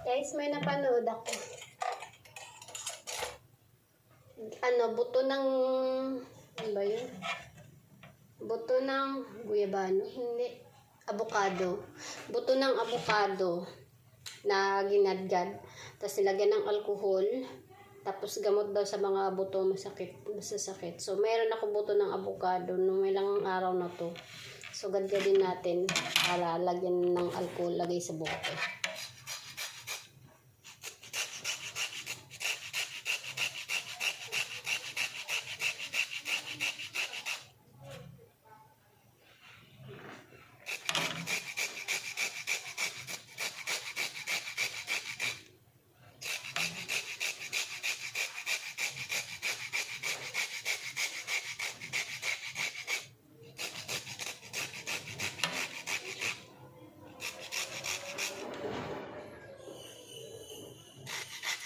Guys, may napanood ako. Buto ng... Ano ba yun? Buto ng guyabano. Hindi. Avocado. Buto ng avocado na ginadgad. Tapos nilagyan ng alcohol. Tapos gamot daw sa mga buto masasakit. So, mayroon ako buto ng avocado nung ilang araw na to. So, gadgadin natin para lagyan ng alcohol, lagay sa bote.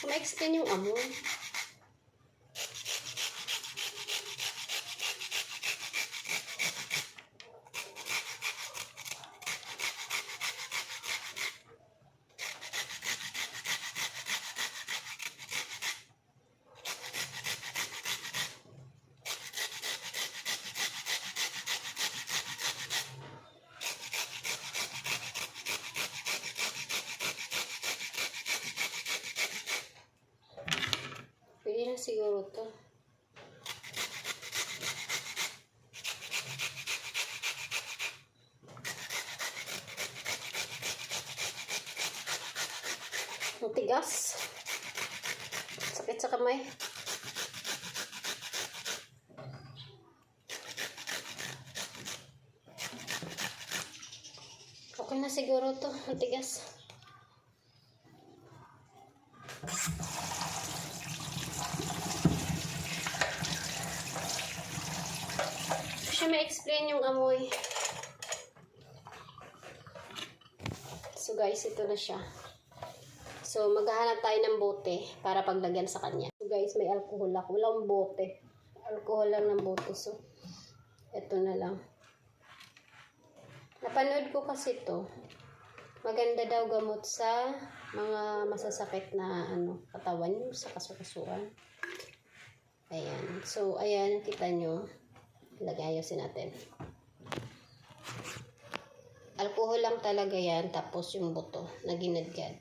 Ma-explain yung amoy. Pwede na siguro to. Ang tigas. Sakit sa kamay. Okay na siguro to. Ang tigas. Siya ma-explain yung amoy. So guys, ito na siya. So maghahanap tayo ng bote para paglagyan sa kanya. So guys, may alcohol ako. Walang bote. Alcohol lang ng bote. So ito na lang. Napanood ko kasi ito. Maganda daw gamot sa mga masasakit na katawan nyo sa kasukasuan. Ayan. So ayan, kita nyo. Lagayosin natin. Alcohol lang talaga yan. Tapos yung buto na ginadgad.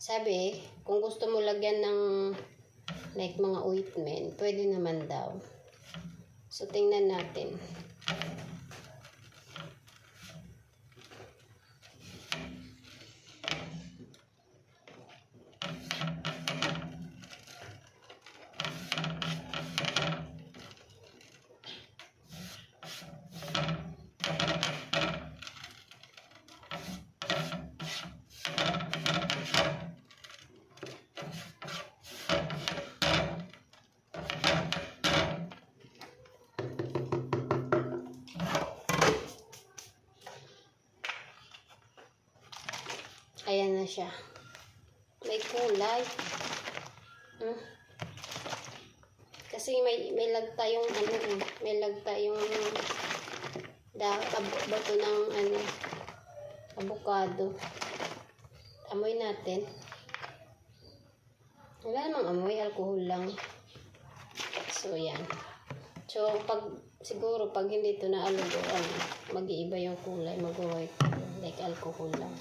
Sabi, kung gusto mo lagyan ng like mga ointment, pwede naman daw. So, tingnan natin. Ayan na siya. May kulay. Kasi may lagta yung may lagta yung bato ng avocado. Amoy natin. Wala namang amoy, alcohol lang. So yan. So siguro pag hindi ito na alugo, mag-iiba yung kulay, mag-white like alcohol lang.